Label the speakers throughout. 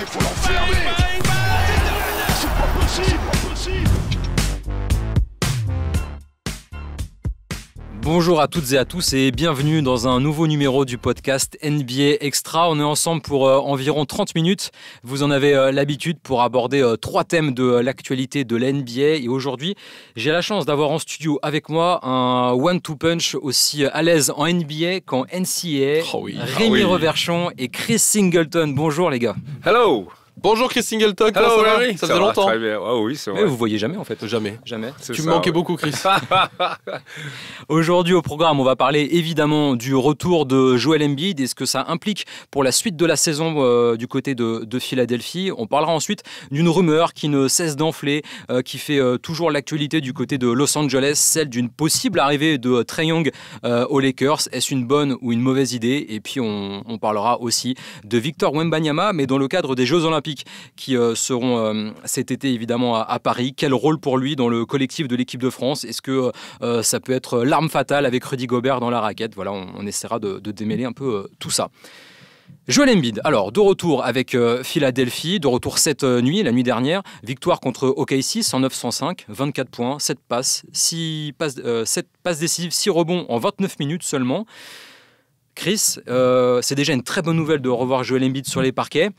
Speaker 1: faut l'enfermer. C'est pas possible.
Speaker 2: Bonjour à toutes et à tous et bienvenue dans un nouveau numéro du podcast NBA Extra. On est ensemble pour environ 30 minutes. Vous en avez l'habitude pour aborder 3 thèmes de l'actualité de la NBA. Et aujourd'hui, j'ai la chance d'avoir en studio avec moi un one-two punch aussi à l'aise en NBA qu'en NCAA. Rémi Reverchon et Chris Singleton. Bonjour les gars.
Speaker 3: Hello.
Speaker 4: Bonjour Chris Singleton,
Speaker 3: Hello,
Speaker 4: comment ça va?
Speaker 3: Larry.
Speaker 4: Ça faisait longtemps.
Speaker 3: Très bien. Oh, oui, c'est vrai.
Speaker 2: Mais vous voyez jamais en fait.
Speaker 4: Jamais. Tu me manquais beaucoup, Chris.
Speaker 2: Aujourd'hui au programme, on va parler évidemment du retour de Joel Embiid et ce que ça implique pour la suite de la saison du côté de Philadelphie. On parlera ensuite d'une rumeur qui ne cesse d'enfler, qui fait toujours l'actualité du côté de Los Angeles, celle d'une possible arrivée de Trae Young aux Lakers. Est-ce une bonne ou une mauvaise idée? Et puis on parlera aussi de Victor Wembanyama, mais dans le cadre des Jeux Olympiques qui seront cet été évidemment à Paris. Quel rôle pour lui dans le collectif de l'équipe de France? Est-ce que ça peut être l'arme fatale avec Rudy Gobert dans la raquette? Voilà, on essaiera de démêler un peu tout ça. Joel Embiid, alors de retour avec Philadelphie, de retour cette nuit, la nuit dernière, victoire contre OKC 109-105, 24 points, 7 passes, 7 passes décisives, 6 rebonds en 29 minutes seulement. Chris, c'est déjà une très bonne nouvelle de revoir Joel Embiid sur les parquets.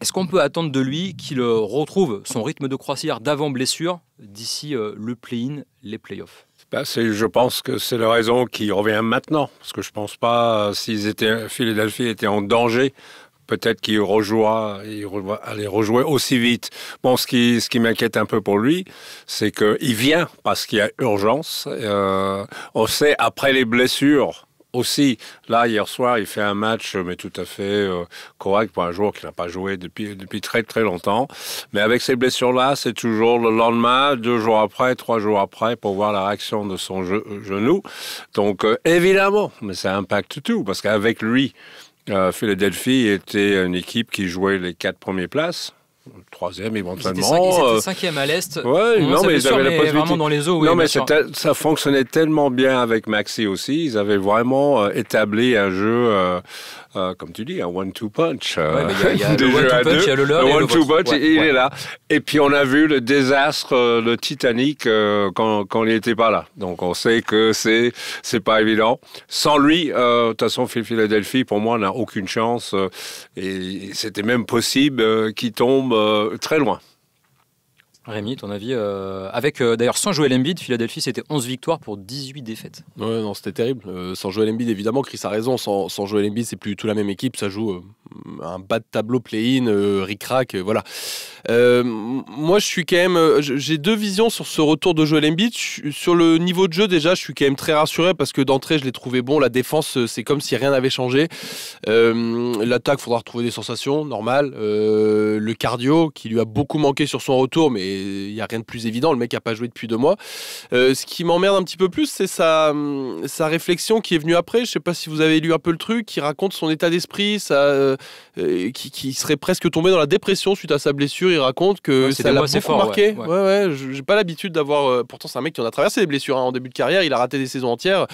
Speaker 2: Est-ce qu'on peut attendre de lui qu'il retrouve son rythme de croisière d'avant blessure d'ici le play-in, les play-offs?
Speaker 3: Je pense que c'est la raison qui revient maintenant. Parce que je ne pense pas, Philadelphie était en danger, peut-être qu'il allait rejouer aussi vite. Bon, ce qui m'inquiète un peu pour lui, c'est qu'il vient parce qu'il y a urgence. On sait, après les blessures, aussi, là, hier soir, il fait un match, mais tout à fait correct pour un joueur qui n'a pas joué depuis très, très longtemps. Mais avec ces blessures-là, c'est toujours le lendemain, 2 jours après, 3 jours après, pour voir la réaction de son genou. Donc, évidemment, mais ça impacte tout, parce qu'avec lui, Philadelphie était une équipe qui jouait les 4 premières places. 3e éventuellement.
Speaker 2: Ils étaient 5e à l'Est.
Speaker 3: Ouais, non, mais ils avaient la possibilité.
Speaker 2: Vraiment dans les eaux. Oui,
Speaker 3: non, mais ça fonctionnait tellement bien avec Maxey aussi. Ils avaient vraiment établi un jeu, comme tu dis, un one-two punch.
Speaker 2: Il y a le one-two punch, il y a le leur.
Speaker 3: Le one-two punch, il est là. Et puis on a vu le désastre, le Titanic, quand il n'était pas là. Donc on sait que c'est pas évident. Sans lui, de toute façon, Philadelphie, pour moi, n'a aucune chance. Et c'était même possible qu'il tombe très loin.
Speaker 2: Rémi, ton avis avec d'ailleurs sans Joel Embiid, Philadelphie c'était 11 victoires pour 18 défaites.
Speaker 4: Ouais, non, c'était terrible. Sans Joel Embiid, évidemment, Chris a raison. Sans Joel Embiid, c'est plus du tout la même équipe. Ça joue un bas de tableau play-in, ric-rac, voilà. Moi, je suis quand même. J'ai 2 visions sur ce retour de Joel Embiid. Sur le niveau de jeu, déjà, je suis quand même très rassuré parce que d'entrée, je l'ai trouvé bon. La défense, c'est comme si rien n'avait changé. L'attaque, il faudra retrouver des sensations, normal. Le cardio, qui lui a beaucoup manqué sur son retour, mais il n'y a rien de plus évident. Le mec n'a pas joué depuis 2 mois. Ce qui m'emmerde un petit peu plus, c'est sa réflexion qui est venue après. Je ne sais pas si vous avez lu un peu le truc, qui raconte son état d'esprit, qui serait presque tombé dans la dépression suite à sa blessure. Il raconte que ça l'a beaucoup marqué. Ouais, j'ai pas l'habitude d'avoir... pourtant, c'est un mec qui en a traversé des blessures en début de carrière. Il a raté des saisons entières.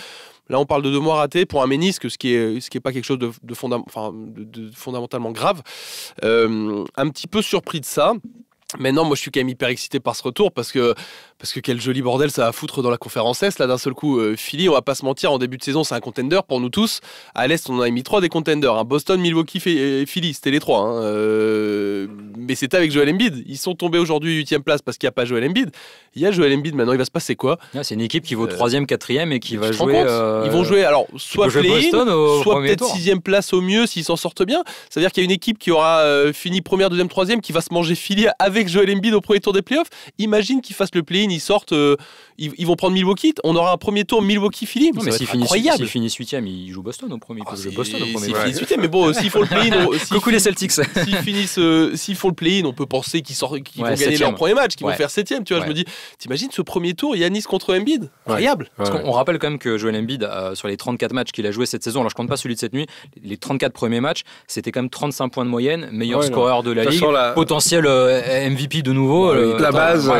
Speaker 4: Là, on parle de 2 mois ratés pour un ménisque, ce qui est pas quelque chose de fondamentalement grave. Un petit peu surpris de ça. Mais non, moi je suis quand même hyper excité par ce retour parce que quel joli bordel ça va foutre dans la conférence Est. Là d'un seul coup, Philly, on va pas se mentir, en début de saison c'est un contender pour nous tous. À l'Est on en a mis 3 des contenders, hein. Boston, Milwaukee et Philly, c'était les 3. Hein. Mais c'était avec Joel Embiid. Ils sont tombés aujourd'hui 8e place parce qu'il n'y a pas Joel Embiid. Il y a Joel Embiid, maintenant il va se passer quoi?
Speaker 2: C'est une équipe qui vaut 3e, 4e et qui va jouer...
Speaker 4: Ils vont jouer alors soit play-in, soit peut-être
Speaker 2: tour.
Speaker 4: 6e place au mieux s'ils s'en sortent bien. Ça veut dire qu'il y a une équipe qui aura fini 1ère, 2e, 3e qui va se manger Philly avec Joel Embiid au premier tour des playoffs. Imagine qu'ils fassent le play-in, ils sortent, ils vont prendre Milwaukee. On aura un premier tour Milwaukee-Philly.
Speaker 2: Mais s'ils finissent 8e, ils jouent Boston au premier tour.
Speaker 4: S'ils finissent 8e, mais bon, s'ils font le play-in...
Speaker 2: Coucou les Celtics.
Speaker 4: S'ils font le play-in, on peut penser qu'ils vont gagner leur premier match, qu'ils vont faire 7e. Tu vois, je me dis, t'imagines ce premier tour, Giannis contre Embiid? Incroyable.
Speaker 2: Parce qu'on rappelle quand même que Joel Embiid, sur les 34 matchs qu'il a joué cette saison, alors je compte pas celui de cette nuit, les 34 premiers matchs, c'était quand même 35 points de moyenne, meilleur scoreur de la ligue, potentiel MVP de nouveau.
Speaker 3: La base,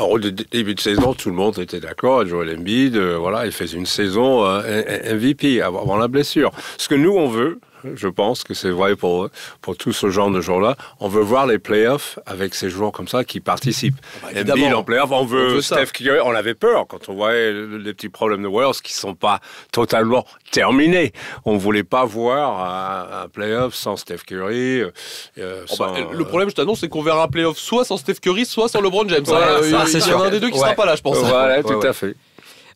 Speaker 3: au début de saison, tout le monde était d'accord. Joel Embiid, il faisait une saison MVP avant la blessure. Ce que nous, on veut, je pense que c'est vrai pour tout ce genre de joueurs-là. On veut voir les playoffs avec ces joueurs comme ça qui participent. Embiid en playoffs, on veut Steph Curry. On avait peur quand on voyait les petits problèmes de Warriors qui ne sont pas totalement terminés. On ne voulait pas voir un playoff sans Steph Curry.
Speaker 4: Le problème, je t'annonce, c'est qu'on verra un playoff soit sans Steph Curry, soit sans LeBron James.
Speaker 2: Voilà,
Speaker 4: c'est sûr. Il y en a un des deux qui ne sera pas là, je pense.
Speaker 3: Voilà, tout à fait.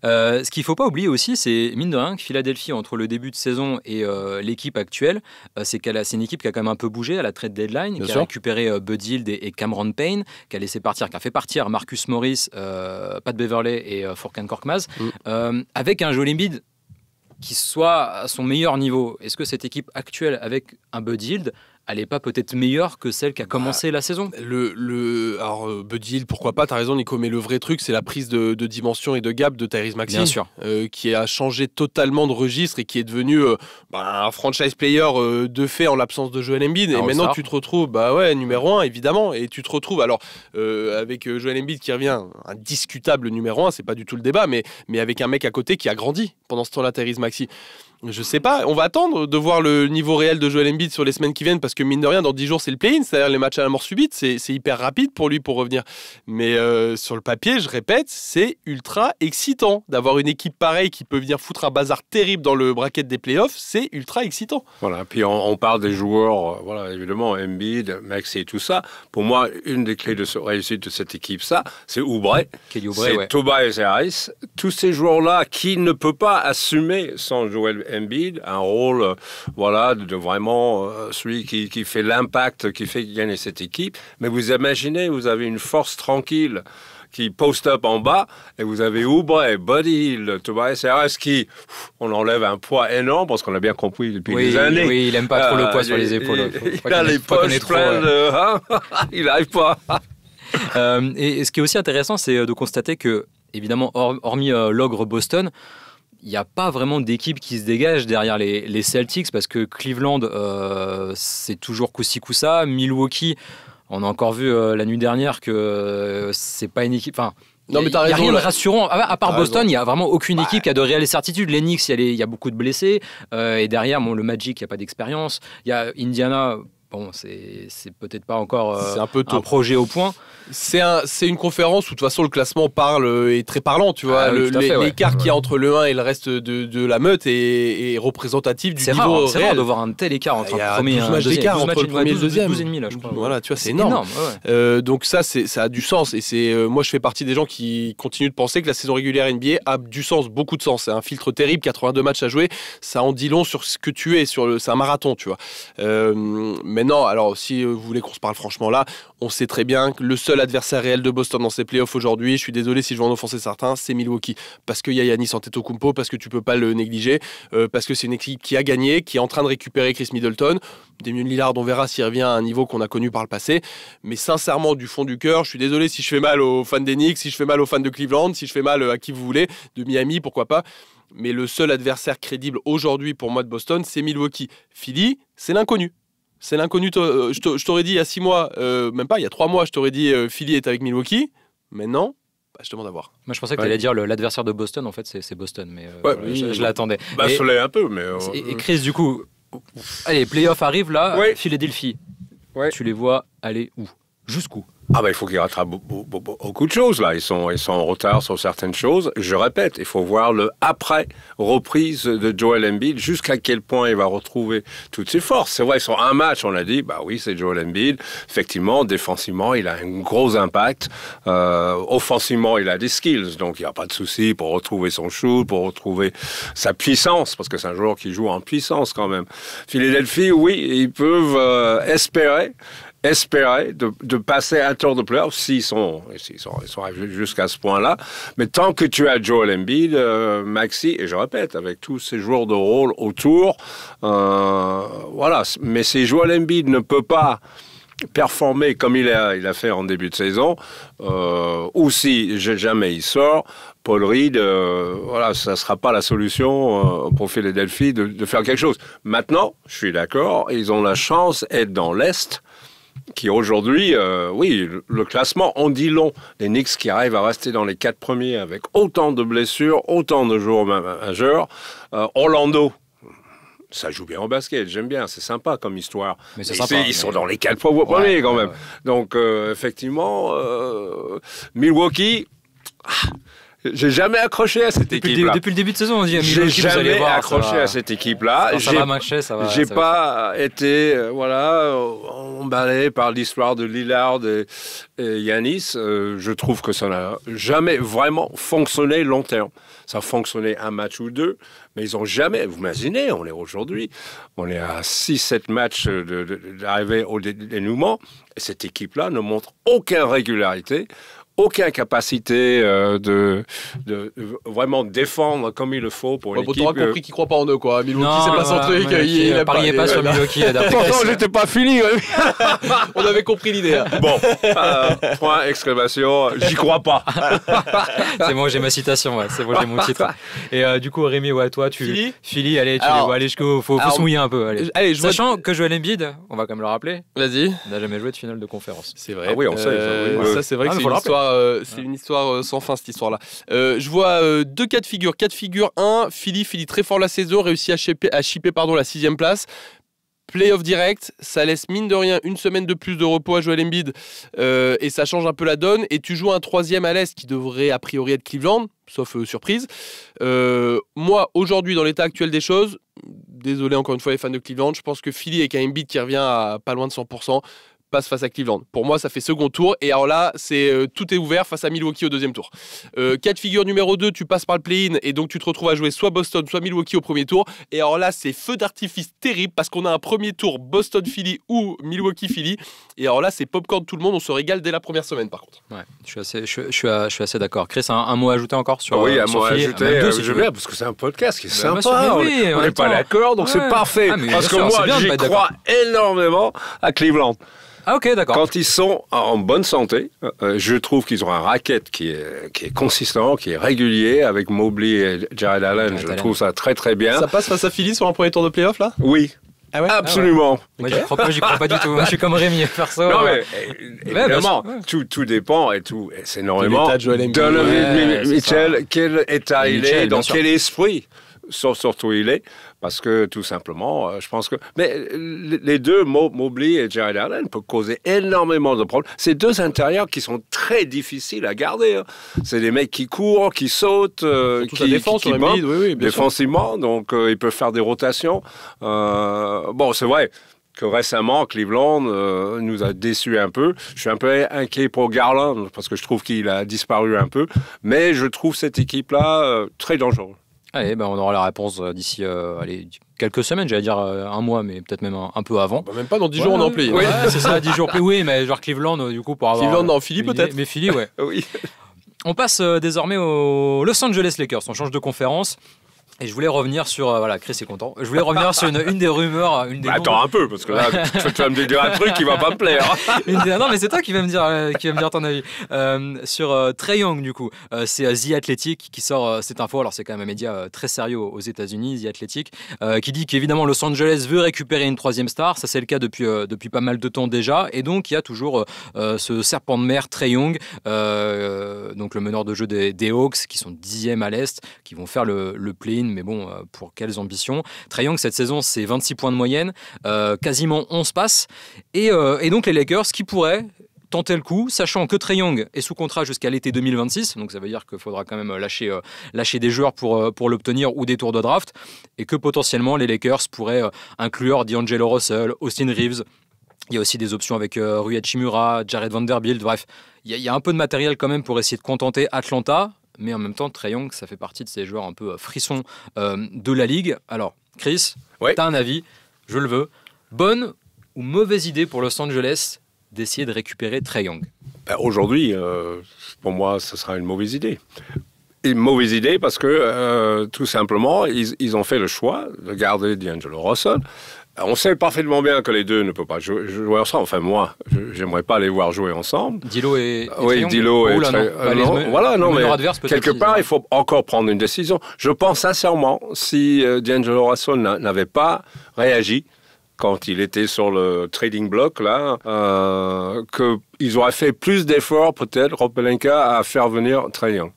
Speaker 2: Ce qu'il ne faut pas oublier aussi, c'est mine de rien que Philadelphie, entre le début de saison et l'équipe actuelle, c'est une équipe qui a quand même un peu bougé à la trade deadline, qui a récupéré Bud Hield et Cameron Payne, qui a fait partir Marcus Morris, Pat Beverley et Furkan Korkmaz, avec un Joel Embiid qui soit à son meilleur niveau. Est-ce que cette équipe actuelle avec un Bud Hield, elle n'est pas peut-être meilleure que celle qui a commencé la saison?
Speaker 4: Alors, Bud Hield, pourquoi pas, t'as raison Nico, mais le vrai truc, c'est la prise de dimension et de gap de Tyrese Maxey.
Speaker 2: Bien sûr.
Speaker 4: Qui a changé totalement de registre et qui est devenu un franchise player de fait en l'absence de Joel Embiid. Et maintenant, tu te retrouves, numéro 1, évidemment, et tu te retrouves, alors, avec Joel Embiid qui revient, indiscutable numéro 1, c'est pas du tout le débat, mais avec un mec à côté qui a grandi pendant ce temps-là, Tyrese Maxey. Je sais pas, on va attendre de voir le niveau réel de Joel Embiid sur les semaines qui viennent parce que mine de rien, dans 10 jours, c'est le play-in, c'est-à-dire les matchs à la mort subite, c'est hyper rapide pour lui pour revenir. Mais sur le papier, je répète, c'est ultra excitant d'avoir une équipe pareille qui peut venir foutre un bazar terrible dans le bracket des playoffs, c'est ultra excitant.
Speaker 3: Voilà, puis on parle des joueurs, voilà, évidemment, Embiid, Maxey et tout ça. Pour moi, une des clés de réussite de cette équipe, c'est Oubre, c'est Tobias Harris, tous ces joueurs-là qui ne peuvent pas assumer sans Joel Embiid, un rôle de vraiment celui qui fait l'impact, qui fait gagner cette équipe. Mais vous imaginez, vous avez une force tranquille qui post-up en bas, et vous avez Oubre, Bud Hield, Tobias Harris qui, on enlève un poids énorme, parce qu'on a bien compris depuis des années.
Speaker 2: Oui, il n'aime pas trop le poids sur les épaules.
Speaker 3: Il a les poches pleines de... il n'arrive pas.
Speaker 2: Et ce qui est aussi intéressant, c'est de constater que, évidemment, hormis l'ogre Boston, il n'y a pas vraiment d'équipe qui se dégage derrière les Celtics parce que Cleveland, c'est toujours coup-ci coup-ça. Milwaukee, on a encore vu la nuit dernière que c'est pas une équipe...
Speaker 4: Non, mais
Speaker 2: il n'y a rien de rassurant. À part Boston, il n'y a vraiment aucune équipe qui a de réelles certitudes. Les Knicks, il y a beaucoup de blessés. Et derrière, le Magic, il n'y a pas d'expérience. Il y a Indiana... Bon, c'est peut-être pas encore un projet au point.
Speaker 4: C'est une conférence où de toute façon le classement est très parlant, tu vois. L'écart qu'il y a entre le 1 et le reste de la meute est représentatif du niveau réel.
Speaker 2: C'est rare de voir un tel écart entre un premier et un deuxième.
Speaker 4: Il y a 12 matchs d'écart entre le premier et le deuxième.
Speaker 2: 12,5 là, je crois.
Speaker 4: Voilà, tu vois, c'est énorme. Donc ça a du sens. Et moi, je fais partie des gens qui continuent de penser que la saison régulière NBA a du sens, beaucoup de sens. C'est un filtre terrible, 82 matchs à jouer. Ça en dit long sur ce que tu es. C'est un marathon, tu vois. Maintenant, alors si vous voulez qu'on se parle franchement là, on sait très bien que le seul adversaire réel de Boston dans ces playoffs aujourd'hui, je suis désolé si je vais en offenser certains, c'est Milwaukee. Parce qu'il y a Giannis Antetokounmpo, parce que tu peux pas le négliger, parce que c'est une équipe qui a gagné, qui est en train de récupérer Chris Middleton. Damian Lillard, on verra s'il revient à un niveau qu'on a connu par le passé. Mais sincèrement, du fond du cœur, je suis désolé si je fais mal aux fans des Knicks, si je fais mal aux fans de Cleveland, si je fais mal à qui vous voulez, de Miami, pourquoi pas. Mais le seul adversaire crédible aujourd'hui pour moi de Boston, c'est Milwaukee. Philly, c'est l'inconnu. C'est l'inconnu. Je t'aurais dit il y a 6 mois, même pas, il y a 3 mois, je t'aurais dit Philly est avec Milwaukee. Maintenant, je demande à voir.
Speaker 2: Moi, je pensais que tu allais dire l'adversaire de Boston, en fait, c'est Boston. Mais je l'attendais.
Speaker 3: Ça l'est un peu, mais...
Speaker 2: Et Chris, du coup, allez, playoff arrive là, Philadelphie. Tu les vois aller où? Jusqu'où?
Speaker 3: Il faut qu'ils rattrapent beaucoup de choses, là. Ils sont en retard sur certaines choses. Je répète, il faut voir le après-reprise de Joel Embiid, jusqu'à quel point il va retrouver toutes ses forces. C'est vrai, sur un match, on a dit, c'est Joel Embiid. Effectivement, défensivement, il a un gros impact. Offensivement, il a des skills. Donc, il n'y a pas de souci pour retrouver son shoot, pour retrouver sa puissance, parce que c'est un joueur qui joue en puissance quand même. Philadelphie, oui, ils peuvent espérer de passer un tour de playoff s'ils sont arrivés jusqu'à ce point-là. Mais tant que tu as Joel Embiid, Maxey, et je répète, avec tous ces joueurs de rôle autour, voilà. Mais si Joel Embiid ne peut pas performer comme il a fait en début de saison, ou si jamais il sort, Paul Reed, ça ne sera pas la solution pour Philadelphie de faire quelque chose. Maintenant, je suis d'accord, ils ont la chance d'être dans l'Est, qui aujourd'hui, le classement en dit long. Les Knicks qui arrivent à rester dans les 4 premiers avec autant de blessures, autant de joueurs majeurs. Orlando, Ça joue bien au basket, j'aime bien, c'est sympa comme histoire.
Speaker 2: Mais c'est
Speaker 3: Et
Speaker 2: sympa,
Speaker 3: ils sont dans les 4 premiers quand même.
Speaker 2: Ouais.
Speaker 3: Donc, effectivement, Milwaukee, j'ai jamais accroché à cette équipe-là.
Speaker 2: Depuis le début de saison, on dit à
Speaker 3: J'ai
Speaker 2: Milwaukee, vous allez
Speaker 3: jamais
Speaker 2: voir,
Speaker 3: accroché à cette équipe-là.
Speaker 2: ça va marcher, ça va.
Speaker 3: J'ai
Speaker 2: ça va
Speaker 3: pas été emballé par l'histoire de Lillard et Giannis. Je trouve que ça n'a jamais vraiment fonctionné long terme. Ça a fonctionné un match ou deux, mais ils n'ont jamais... Vous imaginez, on est à 6-7 matchs d'arriver au dénouement, et cette équipe-là ne montre aucune régularité, aucune capacité de vraiment défendre comme il le faut pour une
Speaker 4: Bon,
Speaker 3: équipe.
Speaker 4: t'auras compris qu'il croit pas en eux, quoi. Milwaukee, c'est pas son truc.
Speaker 2: Pariez pas sur Milwaukee.
Speaker 3: Pourtant, j'étais pas fini.
Speaker 4: On avait compris l'idée. Hein.
Speaker 3: Bon, point exclamation, j'y crois pas.
Speaker 2: C'est bon, j'ai ma citation, ouais. C'est bon, j'ai mon titre. Et du coup, Rémi, ouais, toi, Philly, allez, faut se mouiller un peu. Allez, sachant que Joel Embiid, on va quand même le rappeler,
Speaker 4: Vas-y.
Speaker 2: n'a jamais joué de finale de conférence.
Speaker 4: C'est vrai.
Speaker 3: Ah oui, on sait.
Speaker 4: Ça, c'est vrai que c'est une histoire sans fin, cette histoire-là. Je vois deux cas de figure. Cas de figure 1, Philly très fort la saison, réussit à shipper la 6e place. Playoff direct, ça laisse mine de rien une semaine de plus de repos à Joel Embiid et ça change un peu la donne. Et tu joues un 3e à l'Est qui devrait a priori être Cleveland, sauf surprise. Moi, aujourd'hui, dans l'état actuel des choses, désolé encore une fois les fans de Cleveland, je pense que Philly avec un Embiid qui revient à pas loin de 100%, passe face à Cleveland. Pour moi, ça fait second tour. Et alors là, tout est ouvert face à Milwaukee au deuxième tour. Cas de figure numéro 2, tu passes par le play-in et donc tu te retrouves à jouer soit Boston, soit Milwaukee au premier tour. Et alors là, c'est feu d'artifice terrible parce qu'on a un premier tour Boston-Philly ou Milwaukee-Philly. Et alors là, c'est popcorn tout le monde. On se régale dès la première semaine, par contre.
Speaker 2: Ouais, je suis assez d'accord. Chris, un mot à ajouter encore sur
Speaker 3: Oui, un
Speaker 2: sur
Speaker 3: mot à
Speaker 2: Philly.
Speaker 3: ajouter.
Speaker 2: Même deux, si tu
Speaker 3: Je
Speaker 2: veux.
Speaker 3: veux parce que c'est un podcast qui est
Speaker 2: Bah,
Speaker 3: sympa.
Speaker 2: oui,
Speaker 3: On n'est pas d'accord, donc c'est parfait.
Speaker 2: Mais
Speaker 3: Parce que
Speaker 2: bien sûr,
Speaker 3: moi,
Speaker 2: c'est bien de
Speaker 3: j'y
Speaker 2: pas être
Speaker 3: crois énormément à Cleveland.
Speaker 2: Ah ok, d'accord.
Speaker 3: Quand ils sont en bonne santé, je trouve qu'ils ont un racket qui est consistant, qui est régulier, avec Mobley et Jared Allen. Je trouve ça très très bien.
Speaker 4: Ça passe face à Philly sur un premier tour de playoff, là ?
Speaker 3: Oui.
Speaker 4: Ah ouais ?
Speaker 3: Absolument.
Speaker 2: Moi, j'y crois pas du tout. Moi, je suis comme Rémi, perso.
Speaker 3: Non, mais évidemment,
Speaker 2: bien sûr,
Speaker 3: tout dépend et tout. Et c'est énormément.
Speaker 4: l'état de Joel Embiid.
Speaker 3: Donovan Mitchell, quel état il est, dans
Speaker 2: sûr.
Speaker 3: quel esprit surtout il est. Parce que tout simplement, je pense que... Mais les deux, Mobley et Jared Allen, peuvent causer énormément de problèmes. C'est deux intérieurs qui sont très difficiles à garder. Hein. C'est des mecs qui courent, qui sautent,
Speaker 4: qui défendent sur Embiid, oui,
Speaker 3: défensivement. Donc, ils peuvent faire des rotations. Bon, c'est vrai que récemment, Cleveland nous a déçus un peu. Je suis un peu inquiet pour Garland, parce que je trouve qu'il a disparu un peu. Mais je trouve cette équipe-là très dangereuse.
Speaker 2: Allez, on aura la réponse d'ici quelques semaines, j'allais dire un mois, mais peut-être même un peu avant.
Speaker 4: Bah, même pas dans 10 jours, on est en play.
Speaker 2: Oui, c'est ça, 10 jours play. Oui, mais genre Cleveland, du coup, pour avoir...
Speaker 4: Cleveland, non, Philly peut-être.
Speaker 2: Mais Philly, ouais.
Speaker 3: Oui.
Speaker 2: On passe désormais aux Los Angeles Lakers. On change de conférence. Et je voulais revenir sur... voilà, Chris est content. Je voulais revenir sur une des rumeurs...
Speaker 3: Attends un peu, parce que là, tu vas me dire un truc qui va pas me plaire.
Speaker 2: Non, mais c'est toi qui vas me dire ton avis. Sur Trae Young, du coup. C'est The Athletic qui sort cette info. Alors, c'est quand même un média très sérieux aux États-Unis, The Athletic, qui dit qu'évidemment, Los Angeles veut récupérer une 3e star. Ça, c'est le cas depuis pas mal de temps déjà. Et donc, il y a toujours ce serpent de mer, Trae Young, donc le meneur de jeu des Hawks, qui sont 10e à l'Est, qui vont faire le play-in. Mais bon, pour quelles ambitions. Trae Young, cette saison, c'est 26 points de moyenne, quasiment 11 passes. Et donc, les Lakers qui pourraient tenter le coup, sachant que Trae Young est sous contrat jusqu'à l'été 2026, donc ça veut dire qu'il faudra quand même lâcher des joueurs pour l'obtenir ou des tours de draft, et que potentiellement, les Lakers pourraient inclure D'Angelo Russell, Austin Reeves. Il y a aussi des options avec Rui Hachimura, Jared Vanderbilt, bref. Il y a un peu de matériel quand même pour essayer de contenter Atlanta. Mais en même temps, Trae Young, ça fait partie de ces joueurs un peu frissons de la Ligue. Alors, Chris, t'as un avis, je le veux. Bonne ou mauvaise idée pour Los Angeles d'essayer de récupérer Trae Young ?
Speaker 3: Aujourd'hui, pour moi, ce sera une mauvaise idée. Une mauvaise idée parce que, tout simplement, ils ont fait le choix de garder D'Angelo Russell. On sait parfaitement bien que les deux ne peuvent pas jouer ensemble. Enfin, moi, j'aimerais pas les voir jouer ensemble.
Speaker 2: Dilo et
Speaker 3: oui, Dilo et voilà, non, mais quelque part, il faut encore prendre une décision. Je pense sincèrement, si D'Angelo Russell n'avait pas réagi quand il était sur le trading block, là, qu'ils auraient fait plus d'efforts, peut-être, Rob Pelinka, à faire venir Trae Young.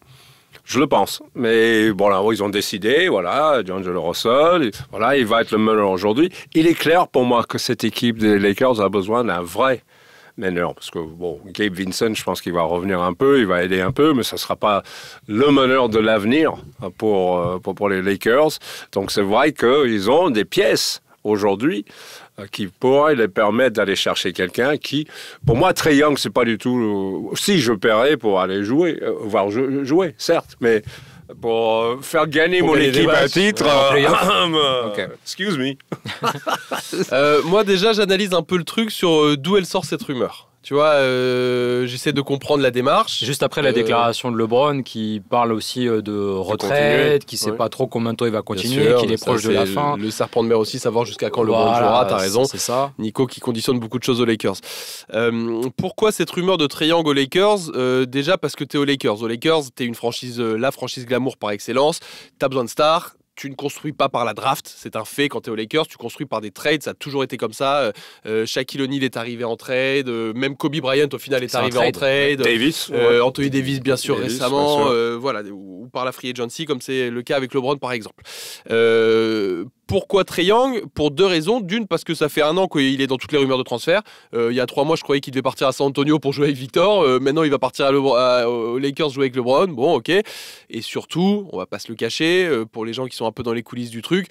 Speaker 3: Je le pense. Mais bon, là, ils ont décidé, voilà, D'Angelo Russell, voilà, il va être le meneur aujourd'hui. Il est clair pour moi que cette équipe des Lakers a besoin d'un vrai meneur. Parce que, bon, Gabe Vincent, je pense qu'il va revenir un peu, il va aider un peu, mais ça ne sera pas le meneur de l'avenir pour les Lakers. Donc, c'est vrai qu'ils ont des pièces aujourd'hui qui pourraient les permettre d'aller chercher quelqu'un qui, pour moi, Trae Young, c'est pas du tout... si je paierais pour aller jouer, voir jouer, certes, mais pour faire gagner mon équipe à titre...
Speaker 2: Okay.
Speaker 3: Excuse me.
Speaker 4: Moi, déjà, j'analyse un peu le truc sur d'où elle sort cette rumeur. Tu vois, j'essaie de comprendre la démarche.
Speaker 2: Juste après la déclaration de LeBron qui parle aussi de retraite, qui ne sait pas trop combien de temps il va continuer, qu'il est proche de la fin.
Speaker 4: Le serpent de mer aussi, savoir jusqu'à quand LeBron jouera, t'as raison.
Speaker 2: C'est ça.
Speaker 4: Nico qui conditionne beaucoup de choses aux Lakers. Pourquoi cette rumeur de triangle aux Lakers Déjà parce que t'es aux Lakers. Aux Lakers, t'es une franchise, la franchise glamour par excellence. T'as besoin de stars. Tu ne construis pas par la draft, c'est un fait quand tu es aux Lakers, tu construis par des trades, ça a toujours été comme ça. Shaquille O'Neal est arrivé en trade, même Kobe Bryant au final est arrivé en trade.
Speaker 3: Davis.
Speaker 4: Anthony Davis bien sûr
Speaker 3: Davis,
Speaker 4: récemment,
Speaker 3: bien sûr.
Speaker 4: voilà, ou par la free agency comme c'est le cas avec LeBron par exemple. Pourquoi Trae Young ? Pour deux raisons. D'une, parce que ça fait 1 an qu'il est dans toutes les rumeurs de transfert. Il y a 3 mois, je croyais qu'il devait partir à San Antonio pour jouer avec Victor. Maintenant, il va partir aux Lakers jouer avec LeBron. Bon, ok. Et surtout, on va pas se le cacher, pour les gens qui sont un peu dans les coulisses du truc,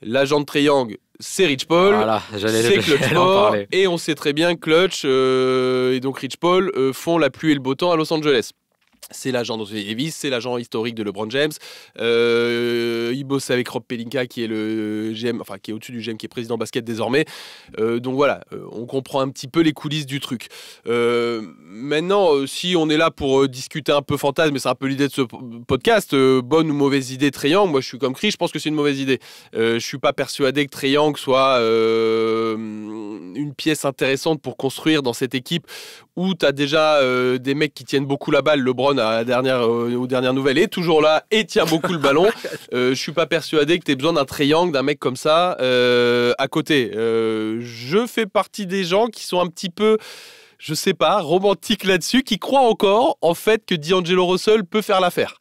Speaker 4: l'agent de Trae Young, c'est Rich Paul.
Speaker 2: Voilà,
Speaker 4: c'est Clutch Sport. Et on sait très bien que Clutch et donc Rich Paul font la pluie et le beau temps à Los Angeles. C'est l'agent d'Anthony Davis, c'est l'agent historique de LeBron James. Il bosse avec Rob Pelinka, qui est le GM, enfin qui est au-dessus du GM, qui est président basket désormais. Donc voilà, on comprend un petit peu les coulisses du truc. Maintenant, si on est là pour discuter un peu fantasme, et c'est un peu l'idée de ce podcast, bonne ou mauvaise idée Trae Young, moi je suis comme Chris, je pense que c'est une mauvaise idée. Je suis pas persuadé que Trae Young soit une pièce intéressante pour construire dans cette équipe où tu as déjà des mecs qui tiennent beaucoup la balle. LeBron, aux dernières nouvelles, est toujours là et tient beaucoup le ballon. Je suis pas persuadé que tu aies besoin d'un Trae Young, d'un mec comme ça à côté. Je fais partie des gens qui sont un petit peu, je sais pas, romantiques là-dessus, qui croient encore en fait que D'Angelo Russell peut faire l'affaire.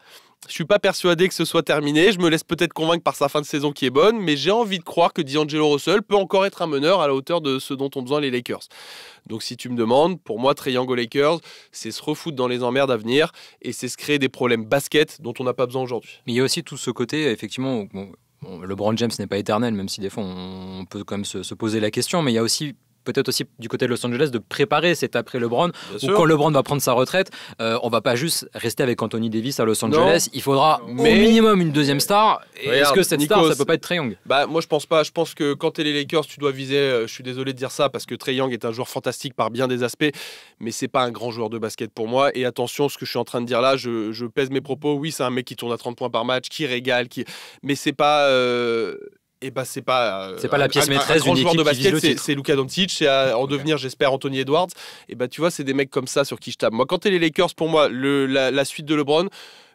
Speaker 4: Je suis pas persuadé que ce soit terminé. Je me laisse peut-être convaincre par sa fin de saison qui est bonne, mais j'ai envie de croire que D'Angelo Russell peut encore être un meneur à la hauteur de ce dont ont besoin les Lakers. Donc si tu me demandes, pour moi, Trae Young aux Lakers, c'est se refoutre dans les emmerdes à venir et c'est se créer des problèmes basket dont on n'a pas besoin aujourd'hui.
Speaker 2: Mais il y a aussi tout ce côté, effectivement, LeBron James n'est pas éternel, même si des fois on peut quand même se poser la question, mais il y a aussi peut-être aussi du côté de Los Angeles de préparer cet après LeBron, ou quand LeBron va prendre sa retraite, on va pas juste rester avec Anthony Davis à Los Angeles, il faudra au minimum une deuxième star. Et est-ce que cette star, ça peut pas être Trae Young ?
Speaker 4: Bah moi je pense pas, je pense que quand t'es les Lakers, tu dois viser, je suis désolé de dire ça parce que Trae Young est un joueur fantastique par bien des aspects, mais c'est pas un grand joueur de basket pour moi. Et attention, ce que je suis en train de dire là, je pèse mes propos. Oui, c'est un mec qui tourne à 30 points par match, qui régale, mais c'est pas c'est pas
Speaker 2: la pièce maîtresse d'une équipe
Speaker 4: de
Speaker 2: qui vise le
Speaker 4: basket,
Speaker 2: titre.
Speaker 4: c'est Luka Doncic, c'est en devenir, j'espère, Anthony Edwards. Et tu vois, c'est des mecs comme ça sur qui je tape. Moi, quand t'es les Lakers, pour moi, la suite de LeBron,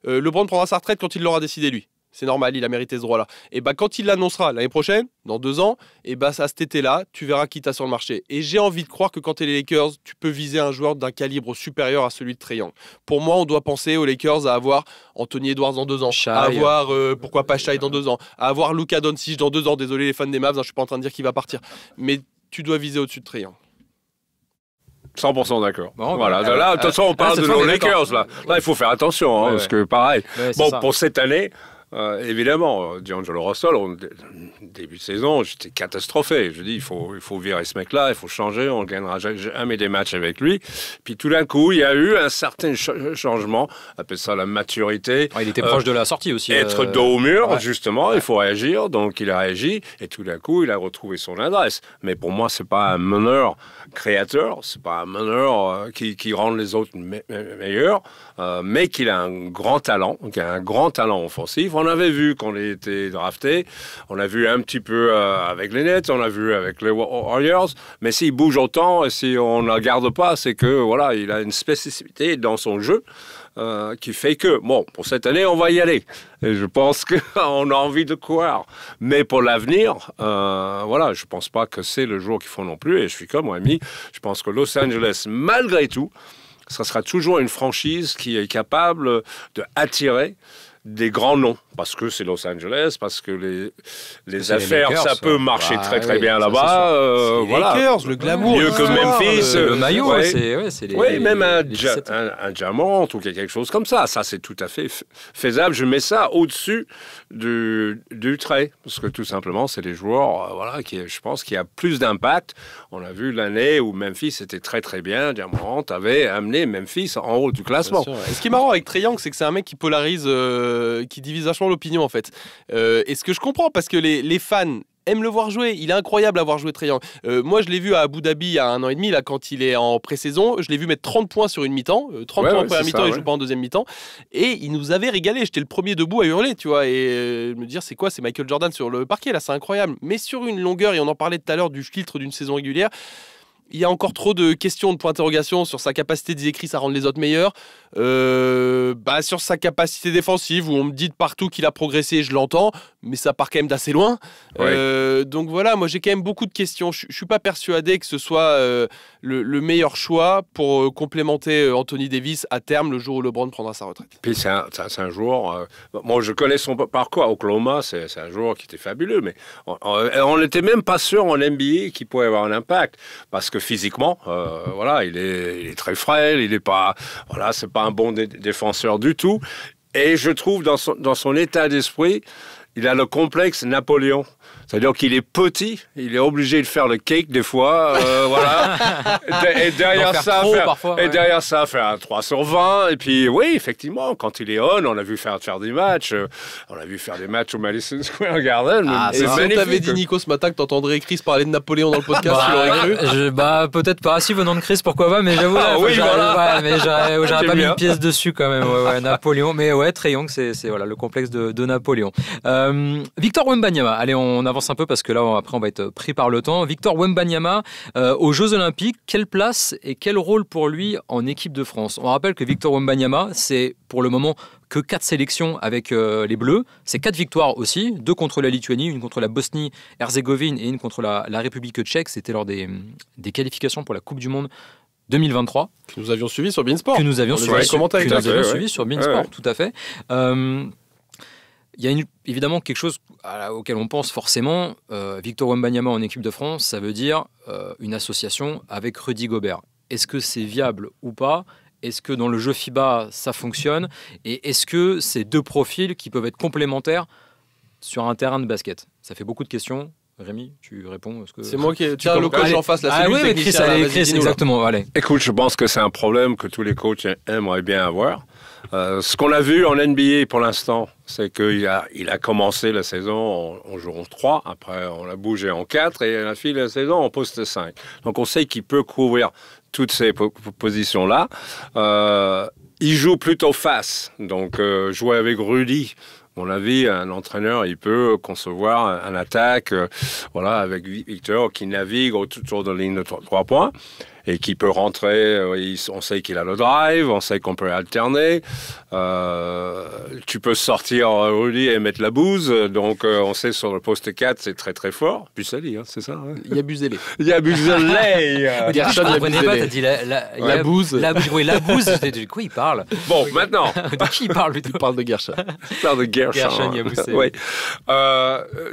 Speaker 4: LeBron prendra sa retraite quand il l'aura décidé lui. C'est normal, il a mérité ce droit-là. Et quand il l'annoncera l'année prochaine, dans 2 ans, à cet été-là, tu verras qui t'as sur le marché. Et j'ai envie de croire que quand tu es les Lakers, tu peux viser un joueur d'un calibre supérieur à celui de Trae Young. Pour moi, on doit penser aux Lakers à avoir Anthony Edwards dans 2 ans, à avoir, pourquoi pas Shai dans 2 ans, à avoir Luka Doncic dans 2 ans. Désolé les fans des Mavs, je suis pas en train de dire qu'il va partir. Mais tu dois viser au-dessus de Trae Young.
Speaker 3: 100% d'accord.
Speaker 2: Bon,
Speaker 3: voilà. Là, de toute façon, on parle de nos Lakers. Là, il faut faire attention, parce que pareil. Pour cette année, évidemment, D'Angelo Russell, début de saison, j'étais catastrophé. Je dis, il faut virer ce mec-là, il faut changer, on ne gagnera jamais des matchs avec lui. Puis tout d'un coup, il y a eu un certain changement, on appelle ça la maturité.
Speaker 2: Il était proche de la sortie aussi.
Speaker 3: Être dos au mur, justement, il faut réagir. Donc il a réagi et tout d'un coup, il a retrouvé son adresse. Mais pour moi, c'est pas un meneur créateur, c'est pas un meneur qui rend les autres meilleurs, mais qu'il a un grand talent, offensif. On avait vu quand il était drafté, on a vu un petit peu avec les Nets, on a vu avec les Warriors, mais s'il bouge autant et si on ne le garde pas, c'est que voilà, il a une spécificité dans son jeu qui fait que, pour cette année, on va y aller. Et je pense qu'on a envie de croire. Mais pour l'avenir, je ne pense pas que c'est le jour qu'il faut non plus. Et je suis comme ami, je pense que Los Angeles, malgré tout, ça sera toujours une franchise qui est capable d'attirer des grands noms, parce que c'est Los Angeles, parce que les affaires,
Speaker 2: Lakers,
Speaker 3: ça peut marcher très bien
Speaker 4: ça,
Speaker 3: là-bas.
Speaker 4: les Lakers, le glamour,
Speaker 3: mieux que Memphis.
Speaker 2: Le maillot,
Speaker 3: ouais.
Speaker 2: c'est les.
Speaker 3: Oui, même un
Speaker 2: 17.
Speaker 3: Jamorant ou quelque chose comme ça. Ça, c'est tout à fait faisable. Je mets ça au-dessus du trait, parce que tout simplement, c'est des joueurs, je pense, qui a plus d'impact. On a vu l'année où Memphis était très bien. Jamorant avait amené Memphis en haut du classement.
Speaker 4: Et ce qui est marrant avec Trae Young, c'est que c'est un mec qui polarise, qui divise vachement l'opinion en fait. Et ce que je comprends, parce que les fans aiment le voir jouer. Il est incroyable à voir jouer Trae Young. Moi, je l'ai vu à Abu Dhabi il y a 1 an et demi, là, quand il est en pré-saison. Je l'ai vu mettre 30 points sur une mi-temps. 30 points en première mi-temps, il joue pas en deuxième mi-temps. Et il nous avait régalé. J'étais le premier debout à hurler, tu vois. Et me dire, c'est quoi? C'est Michael Jordan sur le parquet, là, c'est incroyable. Mais sur une longueur, et on en parlait tout à l'heure du filtre d'une saison régulière, il y a encore trop de questions, de points d'interrogation sur sa capacité d'Isaiah Chris à rendre les autres meilleurs, sur sa capacité défensive, où on me dit de partout qu'il a progressé, je l'entends, mais ça part quand même d'assez loin.
Speaker 3: Ouais.
Speaker 4: Donc voilà, moi j'ai quand même beaucoup de questions. Je ne suis pas persuadé que ce soit le meilleur choix pour complémenter Anthony Davis à terme, le jour où LeBron prendra sa retraite.
Speaker 3: Puis c'est un joueur... moi, je connais son parcours à Oklahoma, c'est un joueur qui était fabuleux, mais on n'était même pas sûr en NBA qu'il pouvait avoir un impact, parce que physiquement, il est très frêle, il n'est pas... c'est pas un bon défenseur du tout. Et je trouve dans son état d'esprit, il a le complexe Napoléon. C'est-à-dire qu'il est petit, il est obligé de faire le cake des fois, et derrière ça, faire un 3 sur 20. Et puis, oui, effectivement, quand il est on a vu faire des matchs. On a vu faire des matchs au Madison Square Garden.
Speaker 4: Et si on t'avait dit, Nico, ce matin, que t'entendrais Chris parler de Napoléon dans le podcast, tu l'aurais cru?
Speaker 2: Peut-être pas. Si, venant de Chris, pourquoi pas, mais j'avoue, mais j'aurais pas mis une pièce dessus quand même. Napoléon. Mais ouais, Trae Young, c'est le complexe de Napoléon. Victor Wembanyama, allez, on avance un peu parce que là après on va être pris par le temps. Victor Wembanyama aux Jeux Olympiques, quelle place et quel rôle pour lui en équipe de France? On rappelle que Victor Wembanyama, c'est pour le moment que 4 sélections avec les Bleus, c'est 4 victoires aussi, 2 contre la Lituanie, une contre la Bosnie-Herzégovine et une contre la République tchèque. C'était lors des qualifications pour la Coupe du Monde 2023.
Speaker 4: Que nous avions suivi sur Beansport.
Speaker 2: Que nous avions suivi sur Beansport, tout à fait. Il y a évidemment quelque chose auquel on pense forcément. Victor Wembanyama en équipe de France, ça veut dire une association avec Rudy Gobert. Est-ce que c'est viable ou pas? Est-ce que dans le jeu FIBA, ça fonctionne? Et est-ce que c'est 2 profils qui peuvent être complémentaires sur un terrain de basket? Ça fait beaucoup de questions. Rémi, tu réponds?
Speaker 4: C'est moi qui... Tiens, le coach en face, là, c'est lui le technicien.
Speaker 2: Chris, exactement. Allez.
Speaker 3: Écoute, je pense que c'est un problème que tous les coachs aimeraient bien avoir. Ce qu'on a vu en NBA pour l'instant, c'est qu'il a commencé la saison en jouant 3, après on l'a bougé en 4 et il a fini la saison en poste 5. Donc on sait qu'il peut couvrir toutes ces positions-là. Il joue plutôt face, donc jouer avec Rudy. À mon avis, un entraîneur, il peut concevoir une attaque avec Victor qui navigue autour de la ligne de 3 points et qui peut rentrer. On sait qu'il a le drive, on sait qu'on peut alterner. Tu peux sortir Rudy et mettre la bouse. Donc, on sait sur le poste 4, c'est très très fort. Buseli, c'est ça? Hein?
Speaker 4: Il y a Buzélé.
Speaker 3: Il y a Buzélé.
Speaker 2: Je ne comprenais pas, t'as dit la bouse. La bouse, de quoi il parle?
Speaker 3: Bon, maintenant.
Speaker 2: De qui il parle plutôt?
Speaker 4: Il parle de Gershon.
Speaker 3: Il parle de Gershon. Oui.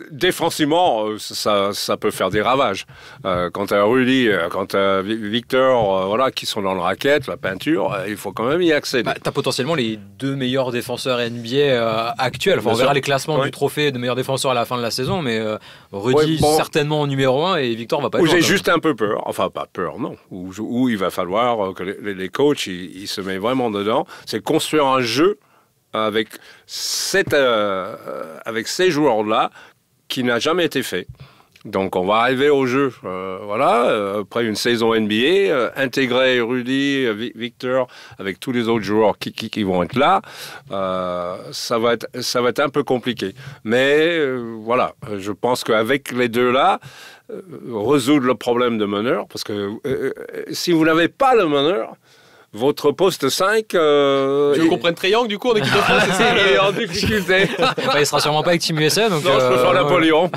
Speaker 3: Défensivement, ça peut faire des ravages. Quand tu as Rudy, quand tu as Victor, qui sont dans le racket, la peinture, il faut quand même y accéder.
Speaker 2: Tu as potentiellement les 2 meilleurs défenseurs NBA actuels. Enfin, on verra les classements du trophée de meilleurs défenseurs à la fin de la saison, mais Rudy certainement en numéro 1 et Victor va pas être.
Speaker 3: J'ai juste un peu peur, enfin pas peur, non, où il va falloir que les coachs ils se mettent vraiment dedans, c'est construire un jeu avec ces joueurs-là qui n'a jamais été fait. Donc, on va arriver au jeu, après une saison NBA, intégrer Rudy, Victor, avec tous les autres joueurs qui vont être là, ça va être un peu compliqué. Mais, je pense qu'avec les deux-là, résoudre le problème de meneur, parce que si vous n'avez pas le meneur, votre poste 5...
Speaker 4: Je comprends Trae Young, du coup, en équipe de France,
Speaker 3: il est en difficulté.
Speaker 2: Il sera sûrement pas avec Team USA. Donc,
Speaker 3: non, je préfère Napoléon.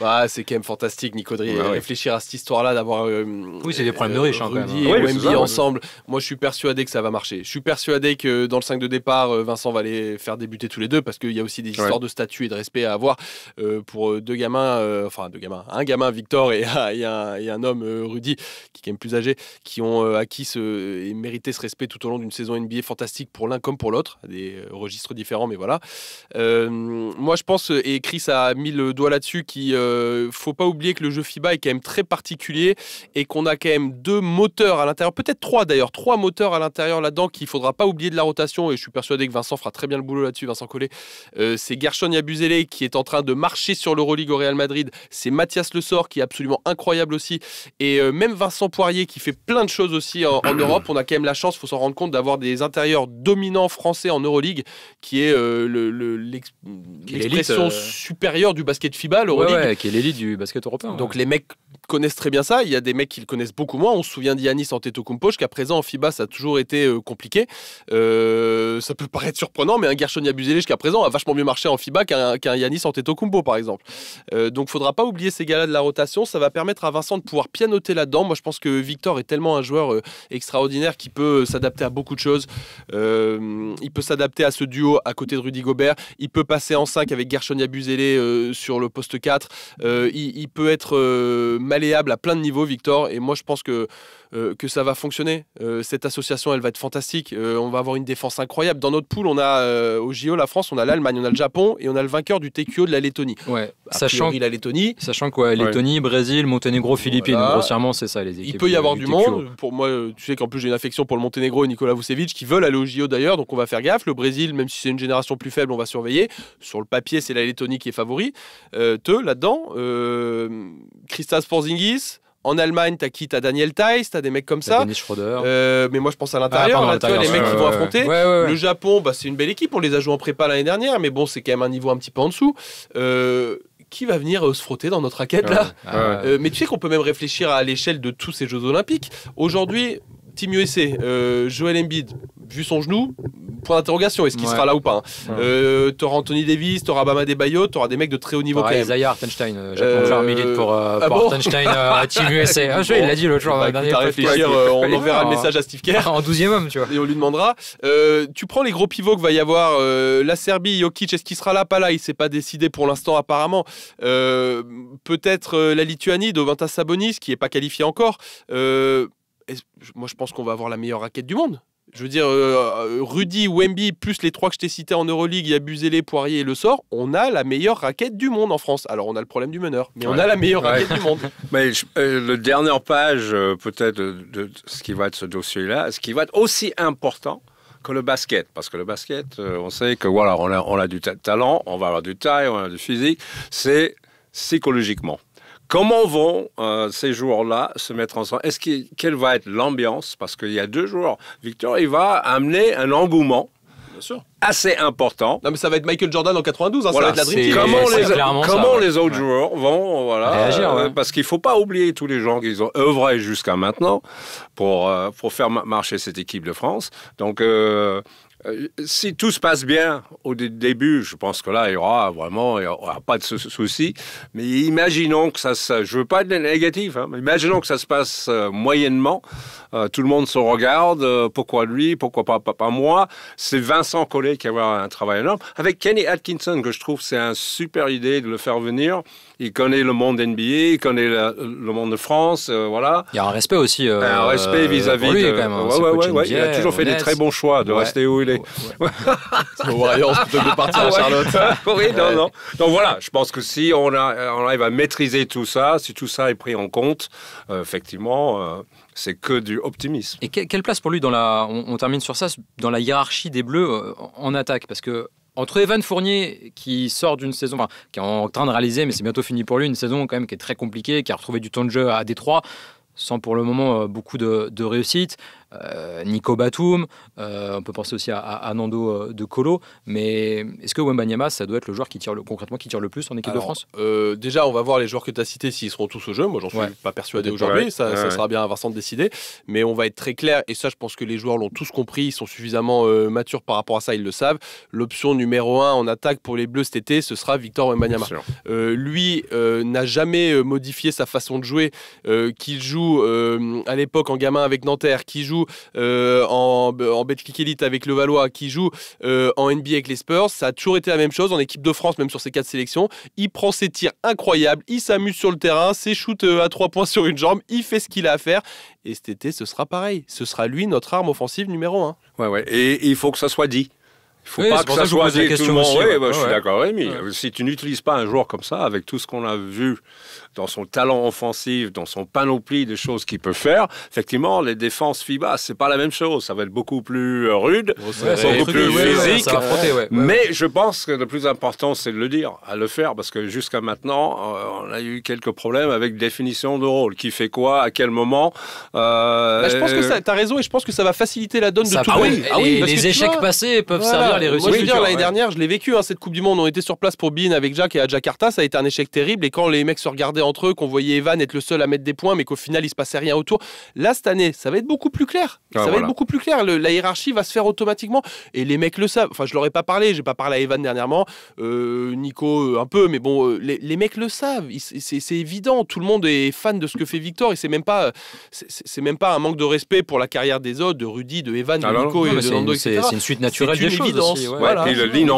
Speaker 4: Ouais, c'est quand même fantastique, Nico Dry.
Speaker 3: Ouais,
Speaker 4: Réfléchir à cette histoire-là, d'avoir
Speaker 2: Oui, c'est des problèmes de riches, hein, quand
Speaker 4: Rudy
Speaker 2: même.
Speaker 4: et
Speaker 3: Oui,
Speaker 4: Wemby
Speaker 3: c'est ça,
Speaker 4: ensemble. Moi, je suis persuadé que ça va marcher. Je suis persuadé que dans le 5 de départ, Vincent va les faire débuter tous les deux parce qu'il y a aussi des histoires de statut et de respect à avoir pour deux gamins, un gamin Victor et un homme Rudy qui est quand même plus âgé, qui ont acquis et mérité ce respect tout au long d'une saison NBA fantastique pour l'un comme pour l'autre, des registres différents, mais voilà. Moi, je pense, et Chris a mis le doigt là-dessus, qu'il faut pas oublier que le jeu FIBA est quand même très particulier et qu'on a quand même deux moteurs à l'intérieur, peut-être trois d'ailleurs, trois moteurs à l'intérieur là-dedans qu'il faudra pas oublier de la rotation, et je suis persuadé que Vincent fera très bien le boulot là-dessus, Vincent Collet. C'est Gershon Yabusele qui est en train de marcher sur l'Euroleague au Real Madrid, c'est Mathias Le Sort qui est absolument incroyable aussi, et même Vincent Poirier qui fait plein de choses aussi en Europe. On a quand même la chance, il faut s'en rendre compte, d'avoir des intérieurs dominants français en Euroleague, qui est l'expression supérieure du basket FIBA, l'Euroleague.
Speaker 2: Ouais, qui est l'élite du basket européen.
Speaker 4: Donc les mecs connaissent très bien ça. Il y a des mecs qui le connaissent beaucoup moins. On se souvient d'Giannis Antetokounmpo, jusqu'à présent en FIBA ça a toujours été compliqué. Ça peut paraître surprenant, mais un Gershon Yabusele jusqu'à présent a vachement mieux marché en FIBA qu'un Giannis Antetokounmpo par exemple. Donc faudra pas oublier ces gars-là de la rotation. Ça va permettre à Vincent de pouvoir pianoter là-dedans. Moi je pense que Victor est tellement un joueur extraordinaire qui peut s'adapter à beaucoup de choses. Il peut s'adapter à ce duo à côté de Rudy Gobert. Il peut passer en 5 avec Gershon Yabusele sur le poste 4. Il peut être malléable à plein de niveaux, Victor, et moi je pense que ça va fonctionner. Cette association, elle va être fantastique. On va avoir une défense incroyable. Dans notre pool, on a au JO, la France, on a l'Allemagne, on a le Japon et on a le vainqueur du TQO de la Lettonie.
Speaker 2: Ouais,
Speaker 4: sachant la Lettonie.
Speaker 2: Sachant que Lettonie, Brésil, Monténégro, Philippines,
Speaker 4: voilà.
Speaker 2: Grossièrement, c'est ça les équipes.
Speaker 4: Il peut y avoir du
Speaker 2: TQO.
Speaker 4: monde. Pour moi, tu sais qu'en plus j'ai une affection pour le Monténégro et Nikola Vucevic qui veulent aller au JO d'ailleurs, donc on va faire gaffe. Le Brésil, même si c'est une génération plus faible, on va surveiller. Sur le papier, c'est la Lettonie qui est favori. Là-dedans, Kristaps Porzingis. En Allemagne, t'as qui? T'as Daniel Theis, t'as des mecs comme ça.
Speaker 2: Dennis Schroeder.
Speaker 4: Mais moi, je pense à l'intérieur. Les mecs qui vont affronter.
Speaker 2: Ouais.
Speaker 4: Le Japon, c'est une belle équipe. On les a joués en prépa l'année dernière, mais bon, c'est quand même un niveau un petit peu en dessous. Qui va venir se frotter dans notre raquette là? Mais tu sais qu'on peut même réfléchir à l'échelle de tous ces Jeux Olympiques. Aujourd'hui, Team USA, Joel Embiid, vu son genou, point d'interrogation, est-ce qu'il sera là ou pas t'auras Anthony Davis, t'auras Bam Adebayo, t'auras des mecs de très haut niveau quand même.
Speaker 2: Isaiah Hartenstein, Japon joueur milite pour Hartenstein à Team USA. Il l'a dit l'autre jour.
Speaker 4: À réfléchir, on enverra le message à Steve Kerr.
Speaker 2: En 12e homme, tu vois.
Speaker 4: Et on lui demandera. Tu prends les gros pivots qu'il va y avoir, la Serbie, Jokic, est-ce qu'il sera là? Pas là, il s'est pas décidé pour l'instant apparemment. Peut-être la Lituanie, Domantas Sabonis, qui est pas qualifié encore. Moi, je pense qu'on va avoir la meilleure raquette du monde. Je veux dire, Rudy, Wemby, plus les trois que je t'ai cités en Euroleague, Yabusele, Poirier et Le Sort, on a la meilleure raquette du monde en France. Alors, on a le problème du meneur, mais on a la meilleure raquette du monde.
Speaker 3: Mais la dernière page, peut-être, de ce qui va être ce dossier-là, ce qui va être aussi important que le basket. Parce que le basket, on sait que voilà, on a du talent, on va avoir du taille, on a du physique. C'est psychologiquement. Comment vont ces joueurs-là se mettre ensemble? Quelle va être l'ambiance? Parce qu'il y a 2 joueurs. Victor, il va amener un engouement assez important.
Speaker 4: Non, mais ça va être Michael Jordan en 92, ça va être la Dream Team.
Speaker 3: Comment les autres joueurs vont
Speaker 2: réagir,
Speaker 3: parce qu'il ne faut pas oublier tous les gens qui ont œuvré jusqu'à maintenant pour faire marcher cette équipe de France. Donc, si tout se passe bien au début, je pense que là, il n'y aura pas de souci. Mais imaginons que je ne veux pas être négatif, mais imaginons que ça se passe moyennement. Tout le monde se regarde. Pourquoi lui? Pourquoi pas moi? C'est Vincent Collet qui va avoir un travail énorme. Avec Kenny Atkinson, que je trouve c'est une super idée de le faire venir. Il connaît le monde NBA, il connaît le monde de France, voilà.
Speaker 2: Il y a un respect aussi.
Speaker 3: Un respect vis-à-vis
Speaker 2: pour lui, quand même.
Speaker 3: Il a toujours fait des très bons choix de rester où il est.
Speaker 4: Au Warriors plutôt que de partir à Charlotte.
Speaker 3: Oui, non. Donc voilà, je pense que si on arrive à maîtriser tout ça, si tout ça est pris en compte, effectivement, c'est que du optimisme.
Speaker 2: Et quelle place pour lui on termine sur ça, dans la hiérarchie des Bleus en attaque? Parce que entre Evan Fournier, qui sort d'une saison, qui est en train de réaliser, mais c'est bientôt fini pour lui, une saison quand même qui est très compliquée, qui a retrouvé du temps de jeu à Détroit, sans pour le moment beaucoup de réussite. Nico Batum, on peut penser aussi à Nando de Colo, mais est-ce que Wembanyama, ça doit être le joueur concrètement qui tire le plus en équipe de France?
Speaker 4: Déjà, on va voir les joueurs que tu as cités s'ils seront tous au jeu. Moi, j'en suis pas persuadé aujourd'hui. Ça sera bien à Vincent de décider. Mais on va être très clair, et ça, je pense que les joueurs l'ont tous compris. Ils sont suffisamment matures par rapport à ça, ils le savent. L'option numéro 1 en attaque pour les Bleus cet été, ce sera Victor Wembanyama. Lui n'a jamais modifié sa façon de jouer, qu'il joue à l'époque en gamin avec Nanterre, qui joue en Betclic Elite avec Levallois, qui joue en NBA avec les Spurs. Ça a toujours été la même chose en équipe de France, même sur ses 4 sélections. Il prend ses tirs incroyables, il s'amuse sur le terrain, ses shoots à 3 points sur une jambe, il fait ce qu'il a à faire. Et cet été, ce sera pareil. Ce sera lui notre arme offensive numéro 1.
Speaker 3: Ouais. Et il faut que ça soit dit. Il ne faut pas que ça soit dit tout le monde. Je suis d'accord, Rémi. Si tu n'utilises pas un joueur comme ça, avec tout ce qu'on a vu dans son talent offensif, dans son panoplie de choses qu'il peut faire, effectivement, les défenses FIBA, c'est pas la même chose. Ça va être beaucoup plus rude, beaucoup plus physique. Mais je pense que le plus important, c'est de le dire, à le faire, parce que jusqu'à maintenant, on a eu quelques problèmes avec définition de rôle. Qui fait quoi, à quel moment.
Speaker 4: Je pense que tu as raison, et je pense que ça va faciliter la donne de tout le monde.
Speaker 2: Les échecs passés peuvent servir les réussites.
Speaker 4: Moi, je veux dire, l'année dernière, je l'ai vécu, cette Coupe du Monde. On était sur place pour Bean avec Jack et à Jakarta. Ça a été un échec terrible. Et quand les mecs se regardaient entre eux, qu'on voyait Evan être le seul à mettre des points, mais qu'au final, il se passait rien autour. Là, cette année, ça va être beaucoup plus clair. Va être beaucoup plus clair. La hiérarchie va se faire automatiquement. Et les mecs le savent. Enfin, je leur ai pas parlé. J'ai pas parlé à Evan dernièrement. Nico, un peu. Mais bon, les mecs le savent. C'est évident. Tout le monde est fan de ce que fait Victor. Et c'est même pas un manque de respect pour la carrière des autres, de Rudy, de Evan, de Nico et de Nando, etc.
Speaker 2: C'est une suite naturelle des choses aussi.
Speaker 3: Et le ligne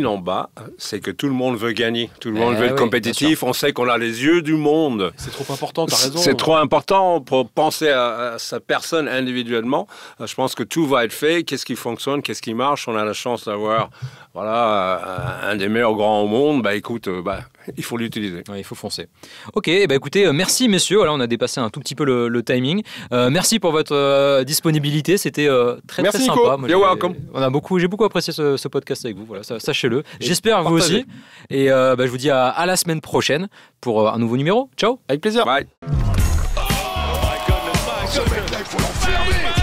Speaker 3: en bas, c'est que tout le monde veut gagner. Tout le monde veut être compétitif. On sait qu'on a les yeux du monde.
Speaker 4: C'est trop important, t'as raison.
Speaker 3: C'est trop important pour penser à sa personne individuellement. Je pense que tout va être fait. Qu'est-ce qui fonctionne, qu'est-ce qui marche. On a la chance d'avoir un des meilleurs grands au monde. Écoute, il faut l'utiliser.
Speaker 2: Il faut foncer. Ok, écoutez, merci messieurs. Là, on a dépassé un tout petit peu le timing. Merci pour votre disponibilité. C'était très sympa.
Speaker 3: You're welcome.
Speaker 2: J'ai beaucoup apprécié ce podcast avec vous. Voilà, sachez-le. J'espère vous aussi. Et je vous dis à la semaine prochaine pour un nouveau numéro. Ciao.
Speaker 4: Avec plaisir.
Speaker 3: Bye.
Speaker 1: Oh my goodness, il faut l'enfermer.